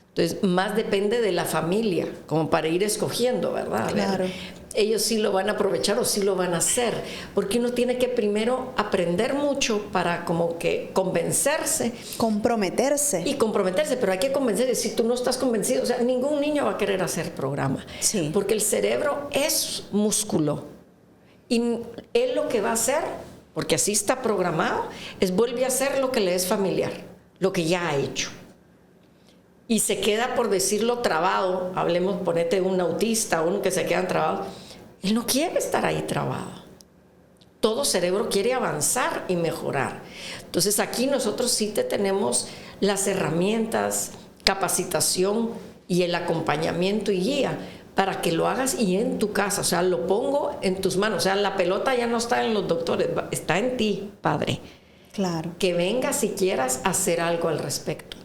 Entonces, más depende de la familia, como para ir escogiendo, ¿verdad? Claro. Ellos sí lo van a aprovechar o sí lo van a hacer, porque uno tiene que primero aprender mucho para como que convencerse. Comprometerse. Y comprometerse, pero hay que convencerse. Si tú no estás convencido, o sea, ningún niño va a querer hacer programa. Sí. Porque el cerebro es músculo. Y él lo que va a hacer, porque así está programado, es vuelve a hacer lo que le es familiar, lo que ya ha hecho. Y se queda, por decirlo, trabado. Hablemos, ponete un autista, uno que se queda trabado. Él no quiere estar ahí trabado. Todo cerebro quiere avanzar y mejorar. Entonces aquí nosotros sí tenemos las herramientas, capacitación y el acompañamiento y guía para que lo hagas y en tu casa, o sea, lo pongo en tus manos, o sea, la pelota ya no está en los doctores, está en ti, padre. Claro. Que vengas si quieras hacer algo al respecto.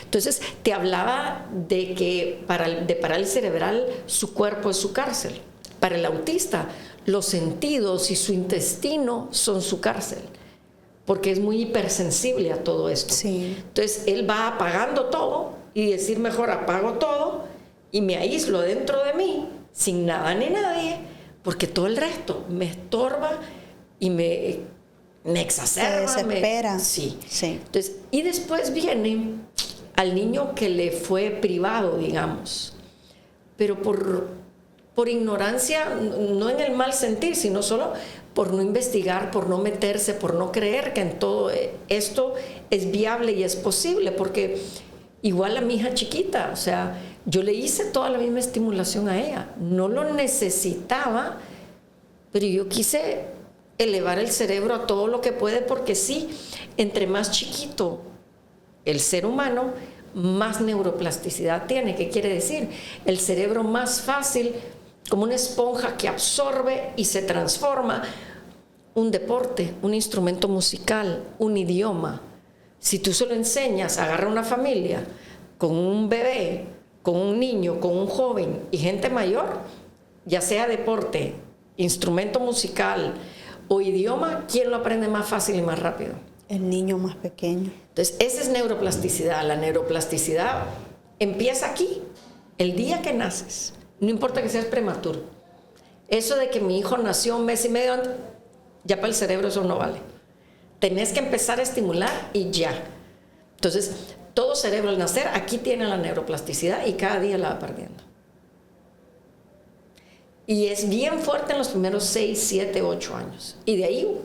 Entonces, te hablaba de que de parálisis cerebral, su cuerpo es su cárcel. Para el autista, los sentidos y su intestino son su cárcel, porque es muy hipersensible a todo esto. Sí. Entonces, él va apagando todo y decir, mejor apago todo y me aíslo dentro de mí, sin nada ni nadie, porque todo el resto me estorba y me exacerba. Se desespera. Sí. Sí. Entonces, y después viene al niño que le fue privado, digamos, pero por ignorancia, no en el mal sentir, sino solo por no investigar, por no meterse, por no creer que en todo esto es viable y es posible, porque igual a mi hija chiquita, o sea, yo le hice toda la misma estimulación a ella, no lo necesitaba, pero yo quise elevar el cerebro a todo lo que puede, porque sí, entre más chiquito el ser humano, más neuroplasticidad tiene. ¿Qué quiere decir? El cerebro más fácil, como una esponja que absorbe y se transforma. Un deporte, un instrumento musical, un idioma. Si tú se lo enseñas, agarra una familia con un bebé, con un niño, con un joven y gente mayor, ya sea deporte, instrumento musical o idioma, ¿quién lo aprende más fácil y más rápido? El niño más pequeño. Entonces, esa es neuroplasticidad. La neuroplasticidad empieza aquí, el día que naces. No importa que seas prematuro. Eso de que mi hijo nació un mes y medio antes, ya para el cerebro eso no vale. Tenés que empezar a estimular y ya. Entonces, todo cerebro al nacer, aquí tiene la neuroplasticidad y cada día la va perdiendo. Y es bien fuerte en los primeros 6, 7, 8 años. Y de ahí,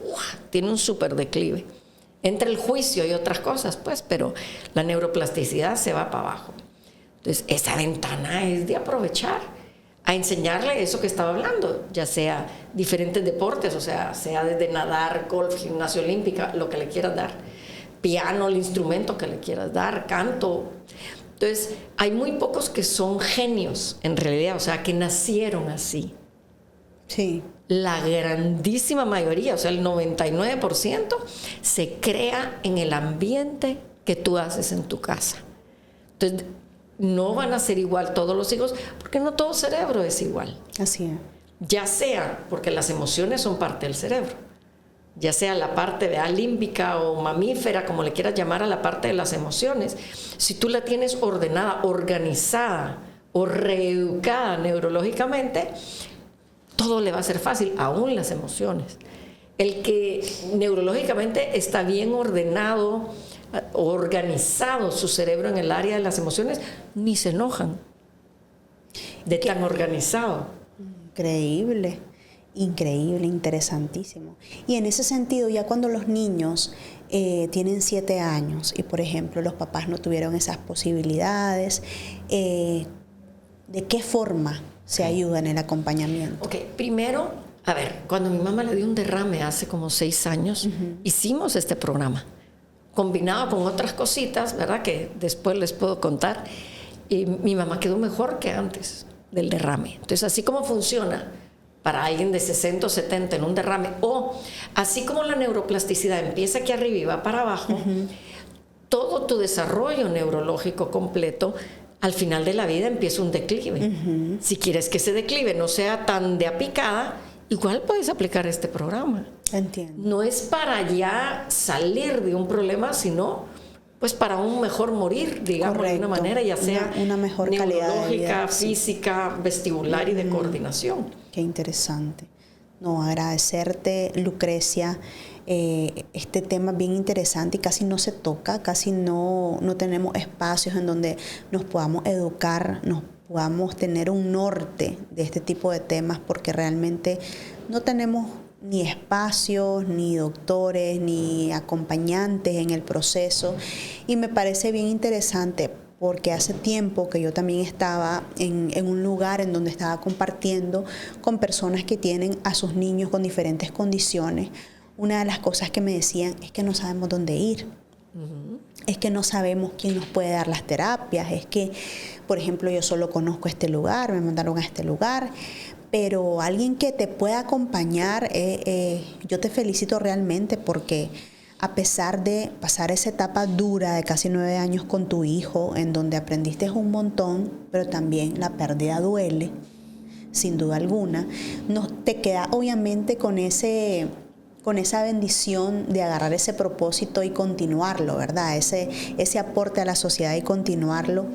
tiene un súper declive. Entre el juicio y otras cosas, pues, pero la neuroplasticidad se va para abajo. Entonces, esa ventana es de aprovechar a enseñarle eso que estaba hablando, ya sea diferentes deportes, o sea desde nadar, golf, gimnasia olímpica, lo que le quieras dar, piano, el instrumento que le quieras dar, canto. Entonces, hay muy pocos que son genios, en realidad, o sea, que nacieron así. Sí. La grandísima mayoría, o sea, el 99%, se crea en el ambiente que tú haces en tu casa. Entonces, no van a ser igual todos los hijos, porque no todo cerebro es igual. Así es. Ya sea porque las emociones son parte del cerebro, ya sea la parte límbica o mamífera, como le quieras llamar a la parte de las emociones. Si tú la tienes ordenada, organizada o reeducada neurológicamente, todo le va a ser fácil, aún las emociones. El que neurológicamente está bien ordenado, organizado su cerebro en el área de las emociones, ni se enojan de tan organizado. Increíble, increíble, interesantísimo. Y en ese sentido, ya cuando los niños tienen 7 años y, por ejemplo, los papás no tuvieron esas posibilidades, ¿de qué forma se ayuda en el acompañamiento? Ok, primero, a ver, cuando mi mamá le dio un derrame hace como 6 años, hicimos este programa, combinado con otras cositas, ¿verdad? Que después les puedo contar. Y mi mamá quedó mejor que antes del derrame. Entonces, así como funciona para alguien de 60 o 70 en un derrame, o así como la neuroplasticidad empieza aquí arriba y va para abajo, todo tu desarrollo neurológico completo, al final de la vida empieza un declive. Si quieres que ese declive no sea tan de a picada, igual puedes aplicar este programa. Entiendo. No es para ya salir de un problema, sino pues para un mejor morir, digamos. Correcto. De una manera, ya sea una mejor calidad de vida, física, vestibular y de coordinación. Qué interesante. No, agradecerte, Lucrecia. Este tema es bien interesante y casi no se toca, casi no tenemos espacios en donde nos podamos educar, nos podamos tener un norte de este tipo de temas, porque realmente no tenemos ni espacios, ni doctores, ni acompañantes en el proceso. Y me parece bien interesante porque hace tiempo que yo también estaba en un lugar en donde estaba compartiendo con personas que tienen a sus niños con diferentes condiciones. Una de las cosas que me decían es que no sabemos dónde ir. Es que no sabemos quién nos puede dar las terapias. Es que, por ejemplo, yo solo conozco este lugar, me mandaron a este lugar, pero alguien que te pueda acompañar, yo te felicito realmente porque a pesar de pasar esa etapa dura de casi 9 años con tu hijo, en donde aprendiste un montón, pero también la pérdida duele, sin duda alguna, no te queda obviamente con esa bendición de agarrar ese propósito y continuarlo, ¿verdad? Ese aporte a la sociedad y continuarlo.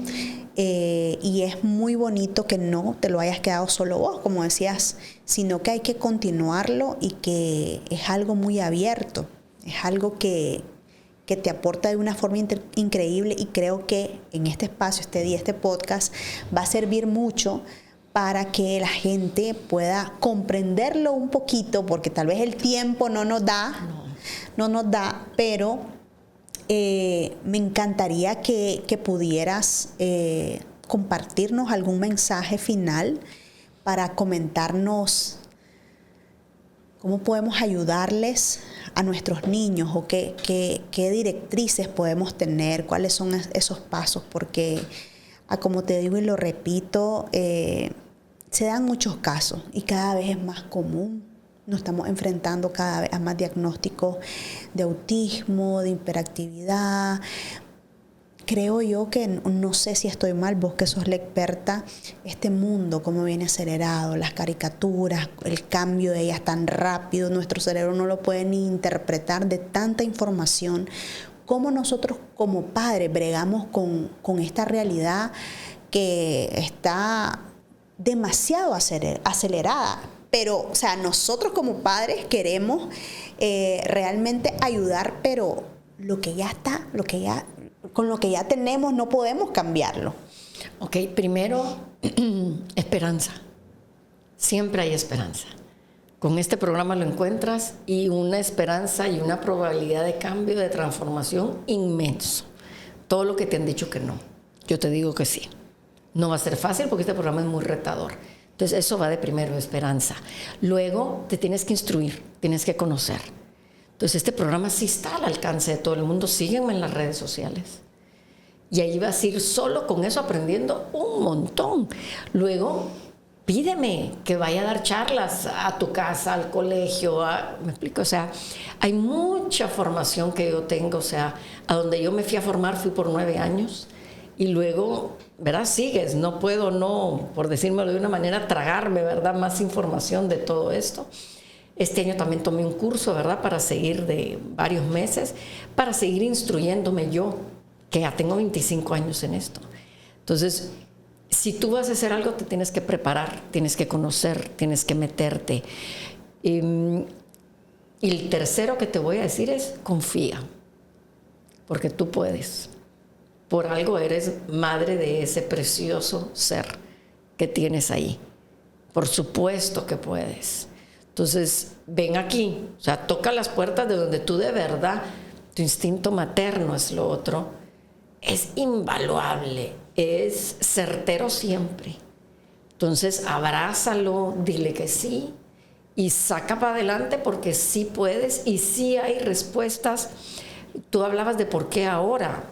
Y es muy bonito que no te lo hayas quedado solo vos, como decías, sino que hay que continuarlo y que es algo muy abierto. Es algo que te aporta de una forma increíble y creo que en este espacio, este día, este podcast va a servir mucho para que la gente pueda comprenderlo un poquito, porque tal vez el tiempo no nos da, pero me encantaría que pudieras compartirnos algún mensaje final para comentarnos cómo podemos ayudarles a nuestros niños o qué directrices podemos tener, cuáles son esos pasos, porque, como te digo y lo repito, se dan muchos casos y cada vez es más común. Nos estamos enfrentando cada vez a más diagnósticos de autismo, de hiperactividad. Creo yo que, no sé si estoy mal, vos que sos la experta, este mundo, cómo viene acelerado, las caricaturas, el cambio de ellas tan rápido, nuestro cerebro no lo puede ni interpretar de tanta información. ¿Cómo nosotros como padres bregamos con esta realidad que está demasiado acelerada? Pero, o sea, nosotros como padres queremos realmente ayudar, pero con lo que ya tenemos no podemos cambiarlo. Ok, primero, esperanza. Siempre hay esperanza. Con este programa lo encuentras y una esperanza y una probabilidad de cambio, de transformación inmenso. Todo lo que te han dicho que no, yo te digo que sí. No va a ser fácil porque este programa es muy retador. Entonces eso va de primero, esperanza. Luego te tienes que instruir, tienes que conocer. Entonces este programa sí está al alcance de todo el mundo. Sígueme en las redes sociales. Y ahí vas a ir solo con eso aprendiendo un montón. Luego pídeme que vaya a dar charlas a tu casa, al colegio. ¿Me explico? O sea, hay mucha formación que yo tengo. O sea, a donde yo me fui a formar fui por 9 años. Y luego, ¿verdad? Sigues, no puedo, por decírmelo de una manera, tragarme, ¿verdad? Más información de todo esto. Este año también tomé un curso, ¿verdad? Para seguir de varios meses, para seguir instruyéndome yo, que ya tengo 25 años en esto. Entonces, si tú vas a hacer algo, te tienes que preparar, tienes que conocer, tienes que meterte. Y el tercero que te voy a decir es, confía, porque tú puedes. Por algo eres madre de ese precioso ser que tienes ahí. Por supuesto que puedes. Entonces, ven aquí. O sea, toca las puertas de donde tú de verdad, tu instinto materno es lo otro. Es invaluable, es certero siempre. Entonces, abrázalo, dile que sí y saca para adelante porque sí puedes y sí hay respuestas. Tú hablabas de por qué ahora.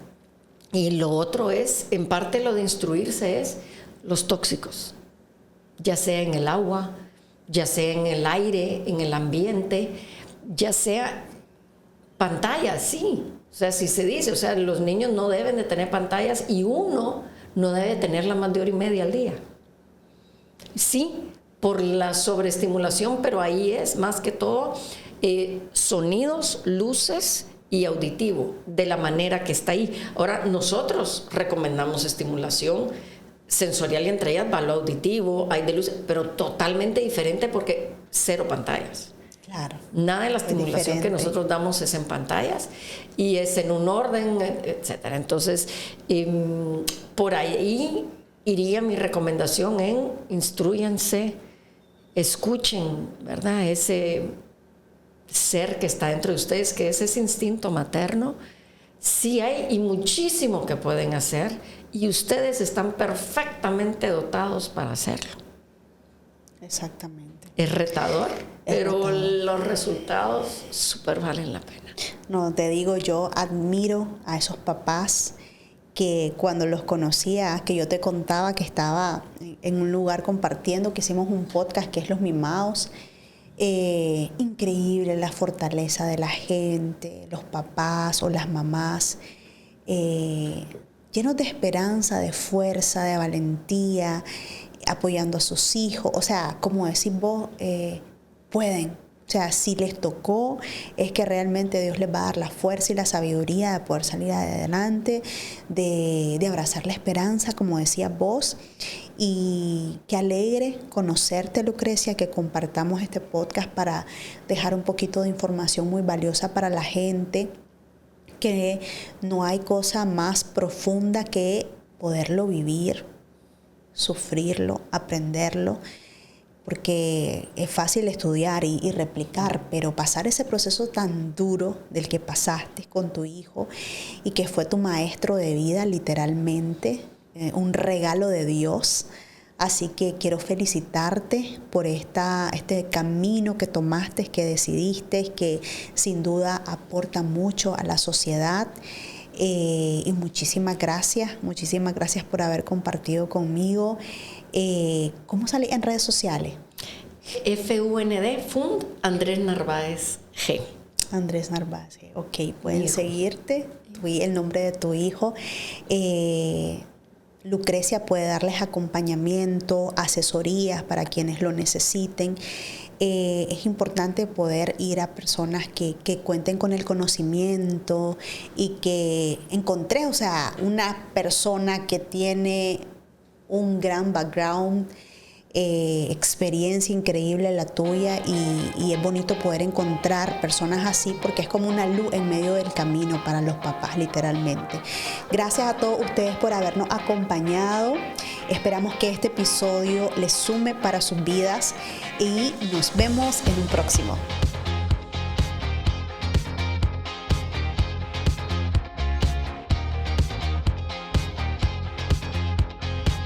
Y lo otro es, en parte lo de instruirse es los tóxicos, ya sea en el agua, ya sea en el aire, en el ambiente, ya sea pantallas, sí. O sea, si se dice, o sea, los niños no deben de tener pantallas y uno no debe tenerla más de 1.5 horas al día. Sí, por la sobreestimulación, pero ahí es más que todo sonidos, luces y auditivo, de la manera que está ahí. Ahora, nosotros recomendamos estimulación sensorial y entre ellas va lo auditivo, hay de luz, pero totalmente diferente porque 0 pantallas. Claro. Nada de la estimulación que nosotros damos es en pantallas y es en un orden, etcétera. Entonces, por ahí iría mi recomendación en instrúyanse, escuchen, ¿verdad? Ese ser que está dentro de ustedes, que es ese instinto materno. Sí hay y muchísimo que pueden hacer y ustedes están perfectamente dotados para hacerlo. Exactamente. Es retador, pero los resultados súper valen la pena. No, te digo, yo admiro a esos papás que cuando los conocía, que yo te contaba que estaba en un lugar compartiendo, que hicimos un podcast que es Los Mimados. Increíble la fortaleza de la gente, los papás o las mamás, llenos de esperanza, de fuerza, de valentía, apoyando a sus hijos. O sea, como decís vos, pueden. O sea, si les tocó, es que realmente Dios les va a dar la fuerza y la sabiduría de poder salir adelante, de abrazar la esperanza, como decías vos. Y qué alegre conocerte, Lucrecia, que compartamos este podcast para dejar un poquito de información muy valiosa para la gente, que no hay cosa más profunda que poderlo vivir, sufrirlo, aprenderlo. Porque es fácil estudiar y replicar, pero pasar ese proceso tan duro del que pasaste con tu hijo y que fue tu maestro de vida literalmente, un regalo de Dios. Así que quiero felicitarte por este camino que tomaste, que decidiste, que sin duda aporta mucho a la sociedad. Y muchísimas gracias por haber compartido conmigo. ¿Cómo salí en redes sociales? FUND Andrés Narváez G. Andrés Narváez G. Ok, pueden seguirte, el nombre de tu hijo. Lucrecia puede darles acompañamiento, asesorías para quienes lo necesiten. Es importante poder ir a personas que cuenten con el conocimiento y que encontré, o sea, una persona que tiene un gran background, experiencia increíble la tuya y es bonito poder encontrar personas así porque es como una luz en medio del camino para los papás, literalmente. Gracias a todos ustedes por habernos acompañado. Esperamos que este episodio les sume para sus vidas y nos vemos en un próximo.